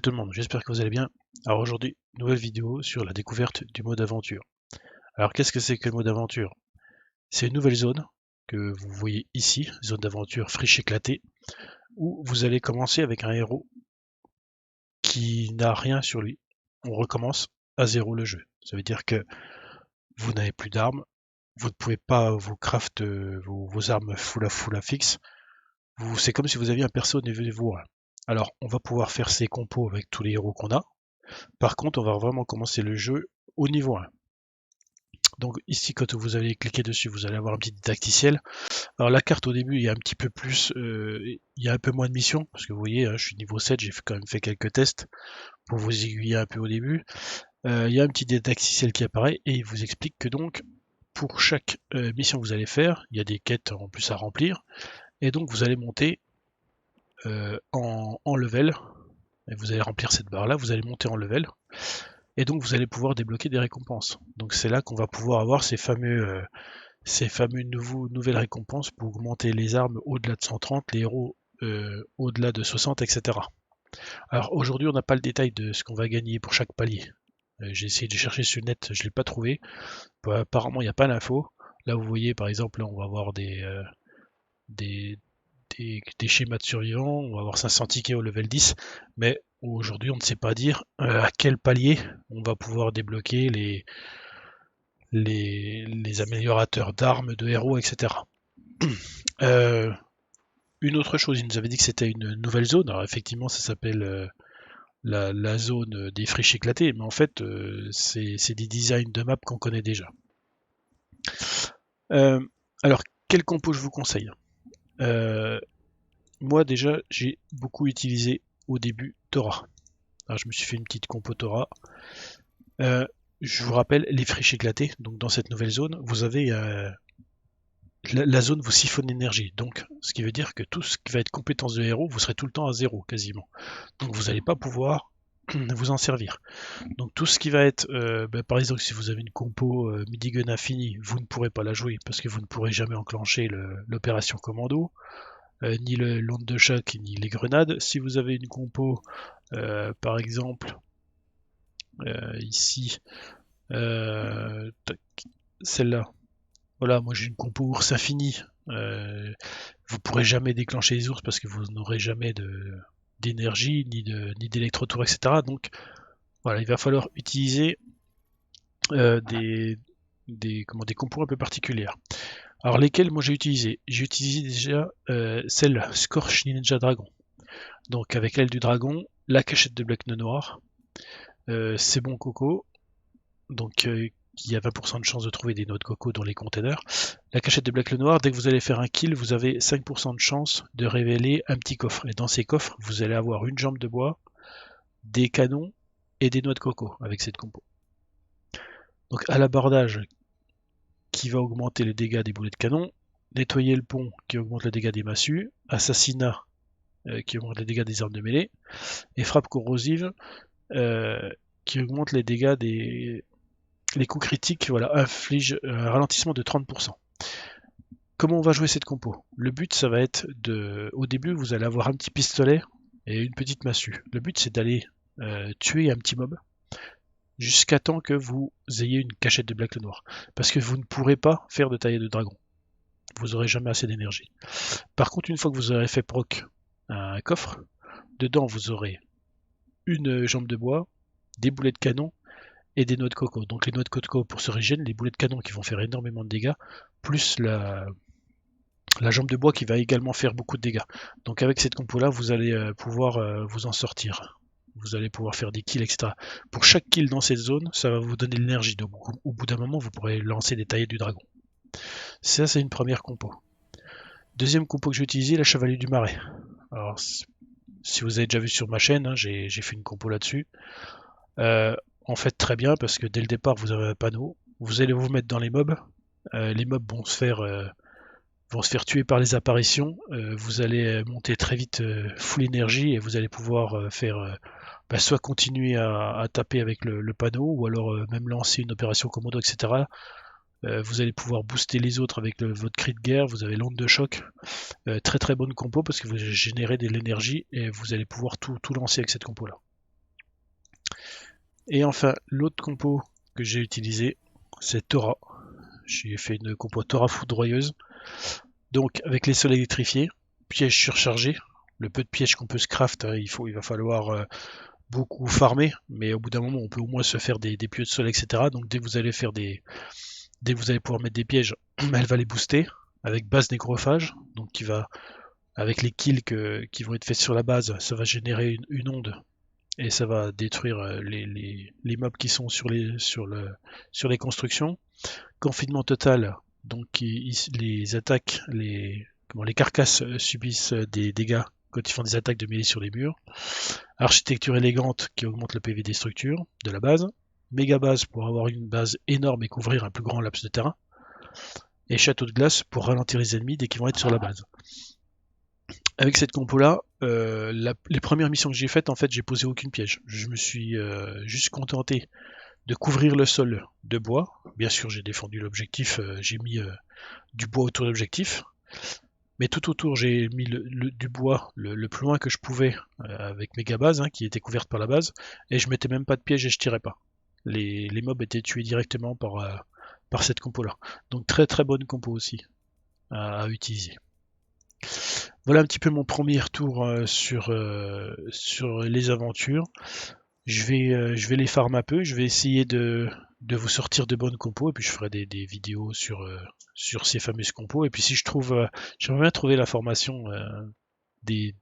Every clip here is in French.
tout le monde, j'espère que vous allez bien. Alors aujourd'hui, nouvelle vidéo sur la découverte du mode aventure. Alors qu'est-ce que c'est que le mode aventure? C'est une nouvelle zone que vous voyez ici, zone d'aventure friche éclatée, où vous allez commencer avec un héros qui n'a rien sur lui. On recommence à zéro le jeu. Ça veut dire que vous n'avez plus d'armes, vous ne pouvez pas vous craft vos armes full à fixe. C'est comme si vous aviez un perso au niveau 1. Alors on va pouvoir faire ces compos avec tous les héros qu'on a. Par contre, on va vraiment commencer le jeu au niveau 1. Donc ici, quand vous allez cliquer dessus, vous allez avoir un petit didacticiel. Alors la carte au début, il y a un petit peu plus, il y a un peu moins de missions, parce que vous voyez, hein, je suis niveau 7, j'ai quand même fait quelques tests pour vous aiguiller un peu au début. Il y a un petit didacticiel qui apparaît et il vous explique que donc pour chaque mission que vous allez faire, il y a des quêtes en plus à remplir, et donc vous allez monter en level, et vous allez remplir cette barre là, vous allez monter en level. Et donc vous allez pouvoir débloquer des récompenses. Donc c'est là qu'on va pouvoir avoir ces nouvelles récompenses pour augmenter les armes au-delà de 130, les héros au-delà de 60, etc. Alors aujourd'hui on n'a pas le détail de ce qu'on va gagner pour chaque palier. J'ai essayé de chercher sur le net, je ne l'ai pas trouvé. Apparemment il n'y a pas l'info. Là vous voyez par exemple là, on va avoir des, des schémas de survivants, on va avoir 500 tickets au level 10, mais aujourd'hui on ne sait pas dire à quel palier on va pouvoir débloquer les améliorateurs d'armes, de héros, etc. Une autre chose, il nous avait dit que c'était une nouvelle zone, alors effectivement ça s'appelle la zone des friches éclatées, mais en fait c'est des designs de map qu'on connaît déjà. Alors quel compo je vous conseille? Moi déjà j'ai beaucoup utilisé au début Thora. Alors, je me suis fait une petite compo Thora. Je vous rappelle les friches éclatées. Donc dans cette nouvelle zone, vous avez la zone vous siphonne l'énergie. Donc ce qui veut dire que tout ce qui va être compétence de héros, vous serez tout le temps à zéro quasiment. Donc vous n'allez pas pouvoir vous en servir. Donc tout ce qui va être, par exemple si vous avez une compo midi-gun infini, vous ne pourrez pas la jouer parce que vous ne pourrez jamais enclencher l'opération commando. Ni l'onde de choc, ni les grenades. Si vous avez une compo, par exemple, ici, celle-là, voilà, moi j'ai une compo ours infini. Vous pourrez jamais déclencher les ours parce que vous n'aurez jamais d'énergie, ni d'électrotour, etc. Donc voilà, il va falloir utiliser des compos un peu particulières. Alors lesquels moi j'ai utilisé? J'ai utilisé déjà celle Scorch Ninja Dragon. Donc avec l'aile du dragon, la cachette de Black Noir, c'est bon coco, donc il y a 20% de chance de trouver des noix de coco dans les containers. La cachette de Black Noir, dès que vous allez faire un kill, vous avez 5% de chance de révéler un petit coffre. Et dans ces coffres, vous allez avoir une jambe de bois, des canons et des noix de coco avec cette compo. Donc à l'abordage qui va augmenter les dégâts des boulets de canon, nettoyer le pont qui augmente les dégâts des massues, assassinat qui augmente les dégâts des armes de mêlée, et frappe corrosive qui augmente les dégâts les coups critiques, voilà, inflige un ralentissement de 30%. Comment on va jouer cette compo? Le but, ça va être au début, vous allez avoir un petit pistolet et une petite massue. Le but, c'est d'aller tuer un petit mob jusqu'à temps que vous ayez une cachette de Black le Noir. Parce que vous ne pourrez pas faire de taille de dragon. Vous n'aurez jamais assez d'énergie. Par contre, une fois que vous aurez fait proc un coffre, dedans vous aurez une jambe de bois, des boulets de canon et des noix de coco. Donc les noix de coco pour se régénérer, les boulets de canon qui vont faire énormément de dégâts, plus la jambe de bois qui va également faire beaucoup de dégâts. Donc avec cette compo là, vous allez pouvoir vous en sortir. Vous allez pouvoir faire des kills, etc. Pour chaque kill dans cette zone, ça va vous donner de l'énergie. Donc au bout d'un moment, vous pourrez lancer des taillées du dragon. Ça, c'est une première compo. Deuxième compo que j'ai utilisé, la chevalier du marais. Alors, si vous avez déjà vu sur ma chaîne, hein, j'ai fait une compo là-dessus. En fait, très bien, parce que dès le départ, vous avez un panneau. Vous allez vous mettre dans les mobs. Les mobs vont se faire tuer par les apparitions. Vous allez monter très vite full énergie et vous allez pouvoir faire soit continuer à taper avec le panneau ou alors même lancer une opération commando, etc. Vous allez pouvoir booster les autres avec votre cri de guerre. Vous avez l'onde de choc. Très très bonne compo parce que vous générez de l'énergie et vous allez pouvoir tout lancer avec cette compo là. Et enfin, l'autre compo que j'ai utilisé, c'est Thora. J'ai fait une compo Thora foudroyeuse. Donc, avec les sols électrifiés, pièges surchargés, le peu de pièges qu'on peut se craft, hein, il va falloir beaucoup farmer, mais au bout d'un moment, on peut au moins se faire des pieux de sol, etc. Donc, dès que vous allez dès que vous allez pouvoir mettre des pièges, elle va les booster avec base nécrophage, donc qui va, avec les kills qui vont être faits sur la base, ça va générer une onde et ça va détruire les mobs qui sont sur les constructions. Confinement total, donc les attaques, les carcasses subissent des dégâts quand ils font des attaques de mêlée sur les murs. Architecture élégante qui augmente le PV des structures de la base. Méga base pour avoir une base énorme et couvrir un plus grand laps de terrain. Et château de glace pour ralentir les ennemis dès qu'ils vont être sur la base. Avec cette compo là, les premières missions que j'ai faites, en fait, j'ai posé aucune piège. Je me suis juste contenté de couvrir le sol de bois. Bien sûr, j'ai défendu l'objectif, j'ai mis du bois autour de l'objectif. Mais tout autour, j'ai mis du bois le plus loin que je pouvais avec méga base, hein, qui était couverte par la base. Et je mettais même pas de piège et je tirais pas. Les mobs étaient tués directement par cette compo là. Donc très très bonne compo aussi à utiliser. Voilà un petit peu mon premier retour sur les aventures. Je vais les farm un peu, je vais essayer de vous sortir de bonnes compos et puis je ferai des vidéos sur ces fameuses compos. Et puis si je trouve, j'aimerais bien trouver la formation des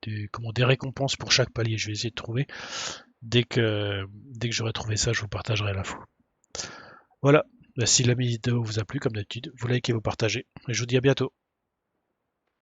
récompenses pour chaque palier. Je vais essayer de trouver. Dès que j'aurai trouvé ça, je vous partagerai l'info. Voilà. Bah, si la vidéo vous a plu, comme d'habitude, vous likez, vous partagez. Et je vous dis à bientôt.